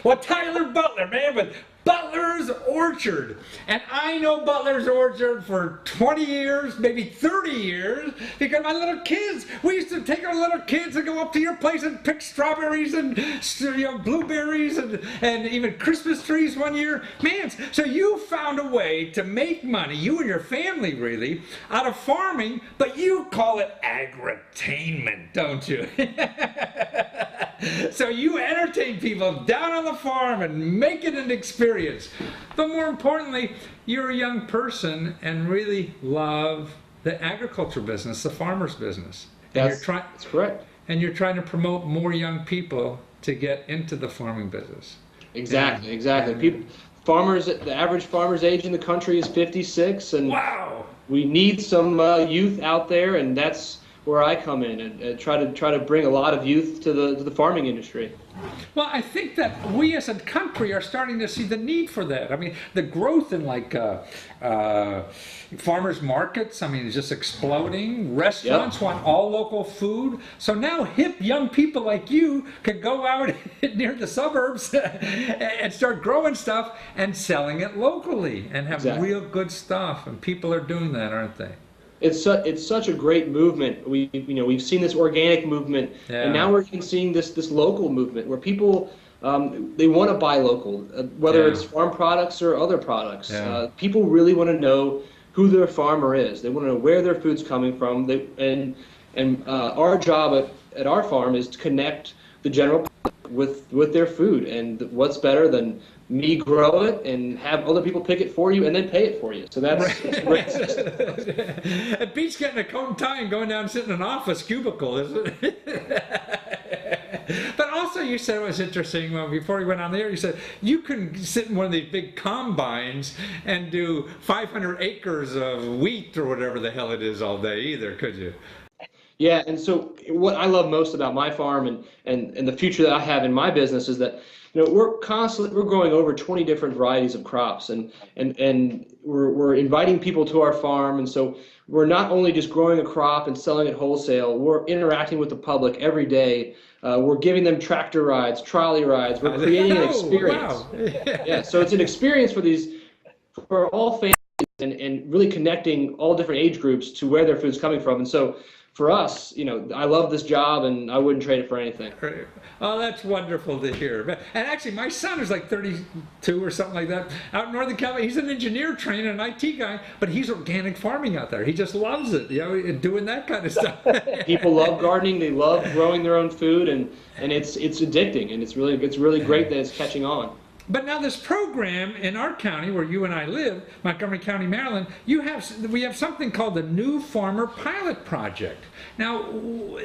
Well, Tyler Butler, man, with Butler's Orchard. And I know Butler's Orchard for 20 years, maybe 30 years, because my little kids, we used to take our little kids and go up to your place and pick strawberries and blueberries and even Christmas trees one year. Man, so you found a way to make money, you and your family really, out of farming, but you call it agritainment, don't you? So you entertain people down on the farm and make it an experience. But more importantly, you're a young person and really love the agriculture business, the farmer's business. And That's correct. And you're trying to promote more young people to get into the farming business. Exactly, exactly. Farmers, the average farmer's age in the country is 56, and wow, we need some youth out there, and that's where I come in and try to bring a lot of youth to the farming industry. Well, I think that we as a country are starting to see the need for that. I mean, the growth in like farmers markets, I mean, is just exploding. Restaurants want all local food. So now hip young people like you can go out near the suburbs and start growing stuff and selling it locally and have real good stuff. And people are doing that, aren't they? It's such a great movement. We've seen this organic movement, and now we're seeing this local movement where people they want to buy local, whether it's farm products or other products. People really want to know who their farmer is. They want to know where their food's coming from. Our job at our farm is to connect the general public with their food, and what's better than me grow it and have other people pick it for you and then pay it for you. So that's a great system. It beats getting a coat and tie and going down and sitting in an office cubicle, isn't it? But also you said it was interesting, before we went on the air, you said you can sit in one of these big combines and do 500 acres of wheat or whatever the hell it is all day either, could you? Yeah, and so what I love most about my farm and the future that I have in my business is that we're growing over 20 different varieties of crops, and we're inviting people to our farm, and so we're not only just growing a crop and selling it wholesale, we're interacting with the public every day. We're giving them tractor rides, trolley rides. We're creating an experience. Wow. Yeah, so it's an experience for all families and really connecting all different age groups to where their food's coming from. And so for us, I love this job and I wouldn't trade it for anything. Oh, that's wonderful to hear. And actually, my son is like 32 or something like that, out in Northern California. He's an engineer trained, an IT guy, but he's organic farming out there. He just loves it, doing that kind of stuff. People love gardening. They love growing their own food, and it's addicting, and it's really great that it's catching on. But now this program in our county, where you and I live, Montgomery County, Maryland, we have something called the New Farmer Pilot Project. Now,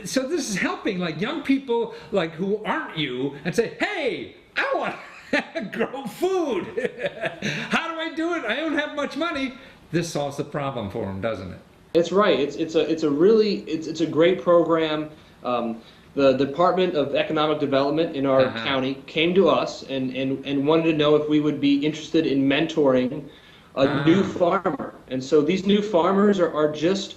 so this is helping like young people like who aren't you and say, hey, I want to grow food. How do I do it? I don't have much money. This solves the problem for them, doesn't it? It's right. It's a great program. The Department of Economic Development in our county came to us and wanted to know if we would be interested in mentoring a new farmer. And so these new farmers are just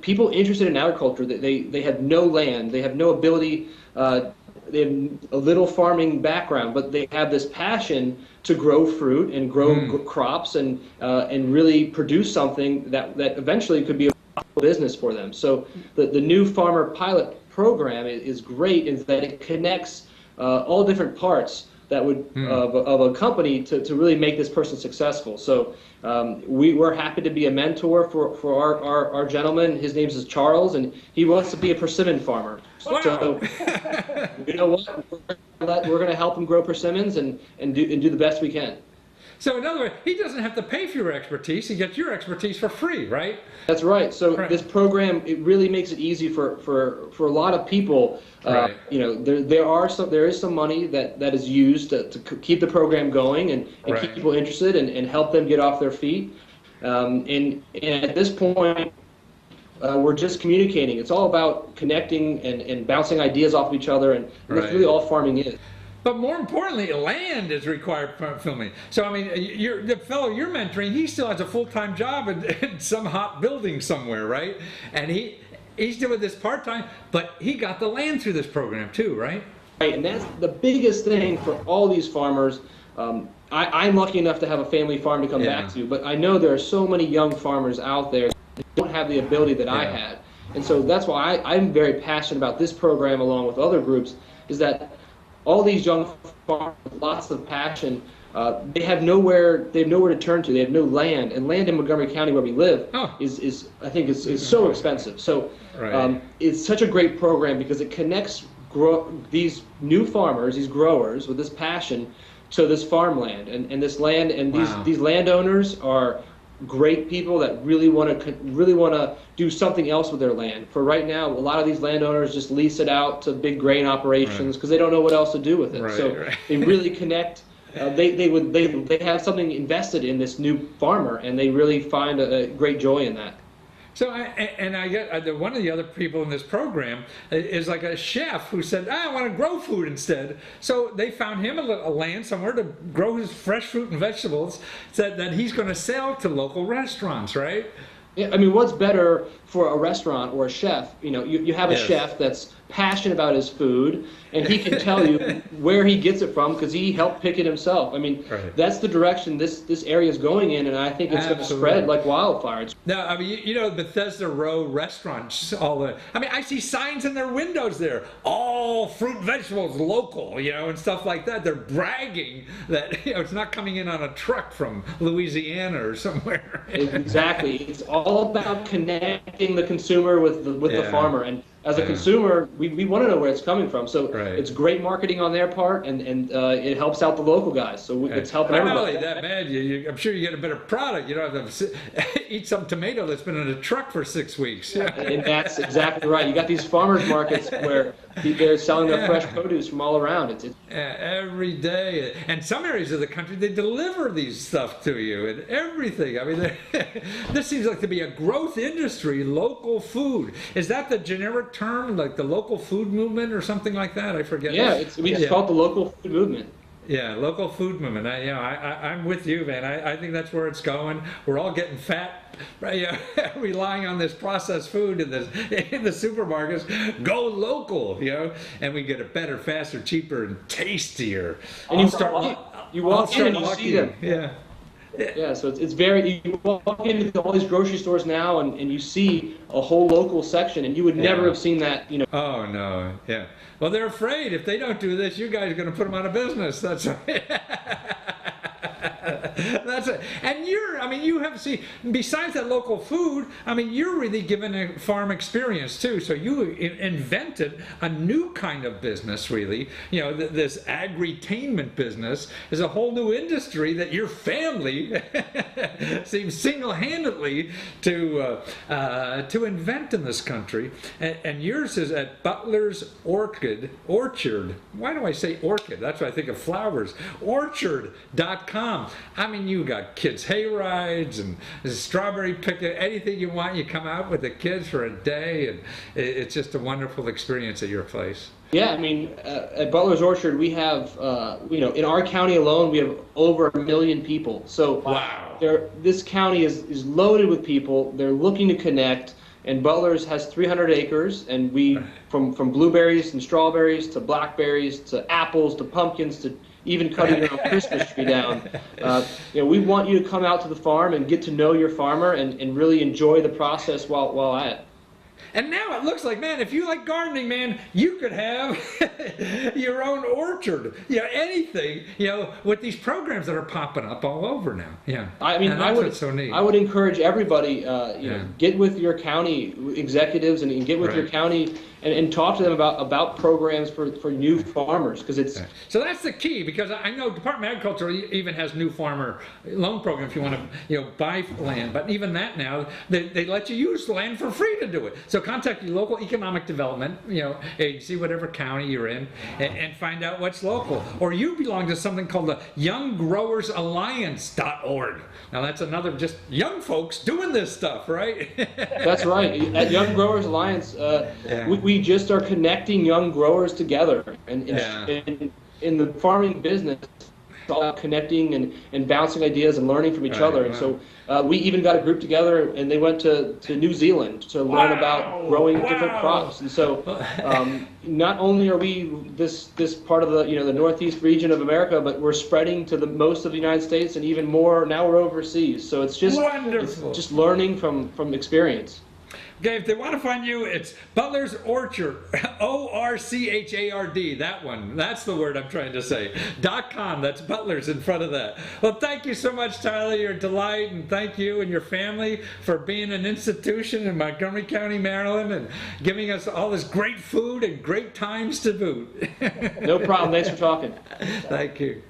people interested in agriculture. They have no land, they have no ability, they have a little farming background, but they have this passion to grow fruit and grow crops and really produce something that eventually could be a business for them. So the new farmer pilot program is great in that it connects all different parts that would of a company to really make this person successful. So we're happy to be a mentor for our gentleman. His name is Charles, and he wants to be a persimmon farmer. Wow. So you know what? We're going to help him grow persimmons and do the best we can. So in other words, he doesn't have to pay for your expertise. He gets your expertise for free, right? That's right. So this program, it really makes it easy for a lot of people. Right. There is some money that is used to keep the program going and keep people interested and help them get off their feet. And at this point, we're just communicating. It's all about connecting and bouncing ideas off of each other, and that's really all farming is. But more importantly, land is required for filming. So, I mean, the fellow you're mentoring, he still has a full-time job in some hot building somewhere, right? And he's doing this part-time, but he got the land through this program too, right? And that's the biggest thing for all these farmers. I'm lucky enough to have a family farm to come back to, but I know there are so many young farmers out there that don't have the ability that I had. And so that's why I'm very passionate about this program, along with other groups, is that all these young farmers with lots of passion, they have nowhere to turn to. They have no land, and land in Montgomery County where we live is I think is so expensive. So it's such a great program because it connects these new farmers, these growers with this passion to this farmland and this land, and these landowners are great people that really want to do something else with their land. For right now, a lot of these landowners just lease it out to big grain operations because they don't know what else to do with it. They really connect. They have something invested in this new farmer, and they really find a great joy in that. So I get one of the other people in this program is like a chef who said, I want to grow food instead. So they found him a land somewhere to grow his fresh fruit and vegetables that he's going to sell to local restaurants, right? Yeah, I mean, what's better for a restaurant or a chef? You have a chef that's passionate about his food, and he can tell you where he gets it from because he helped pick it himself. I mean, that's the direction this area is going in, and I think it's going to spread like wildfire. Now, I mean, Bethesda Row restaurants, I see signs in their windows there, all fruit and vegetables local, and stuff like that. They're bragging that it's not coming in on a truck from Louisiana or somewhere. Exactly. It's all about connecting the consumer with the farmer, and as a consumer, we want to know where it's coming from. So it's great marketing on their part, and it helps out the local guys. So it's helping everybody. Not only that, man, I'm sure you get a better product. You don't have to eat some tomato that's been in a truck for 6 weeks. And that's exactly right. You got these farmers markets where they're selling their fresh produce from all around. It's every day. And some areas of the country, they deliver these stuff to you and everything. I mean, this seems like to be a growth industry, local food. Is that the generic term, like the local food movement or something like that? I forget. Yeah, it's called the local food movement. Yeah, local food movement. I'm with you, man. I think that's where it's going. We're all getting fat, right? Relying on this processed food in the supermarkets. Go local, and we get it better, faster, cheaper, and tastier. And you walk in and you see them. Yeah, so it's very, you walk into all these grocery stores now and you see a whole local section, and you would never have seen that, Oh, no, yeah. Well, they're afraid if they don't do this, you guys are going to put them out of business. That's right. That's it. And you have, besides that local food, you're really given a farm experience too. So you invented a new kind of business, really. This agritainment business is a whole new industry that your family seems single-handedly to invent in this country. And yours is at Butler's Orchard. Why do I say orchid? That's what I think of flowers. Orchard.com. You got kids' hay rides and strawberry picking, anything you want. You come out with the kids for a day, and it's just a wonderful experience at your place. Yeah, at Butler's Orchard, we have, in our county alone, we have over 1 million people. So wow. This county is loaded with people. They're looking to connect. And Butler's has 300 acres, and we, from blueberries and strawberries to blackberries to apples to pumpkins to even cutting your own Christmas tree down. We want you to come out to the farm and get to know your farmer and really enjoy the process while at it. And now it looks like, man, if you like gardening, man, you could have your own orchard. Anything, with these programs that are popping up all over now. Yeah. So neat. I would encourage everybody, get with your county executives and get with your county and talk to them about programs for new farmers, because it's so that's the key, because I know Department of Agriculture even has new farmer loan program if you want to buy land, but even that now they let you use land for free to do it. So contact your local economic development agency, whatever county you're in, and find out what's local. Or you belong to something called the YoungGrowersAlliance.org. Now that's another just young folks doing this stuff, right? That's right. At Young Growers Alliance, we just are connecting young growers together, and in the farming business, all about connecting and bouncing ideas and learning from each Right, other. And wow. so we even got a group together, and they went to New Zealand to learn about growing different crops. And so not only are we this part of the the northeast region of America, but we're spreading to the most of the United States, and even more now we're overseas. So it's Wonderful. just learning from experience. Okay, if they want to find you, it's Butler's Orchard, ORCHARD, that one. That's the word I'm trying to say. .com, that's Butler's in front of that. Well, thank you so much, Tyler. You're a delight, and thank you and your family for being an institution in Montgomery County, Maryland, and giving us all this great food and great times to boot. No problem. Thanks for talking. Thank you.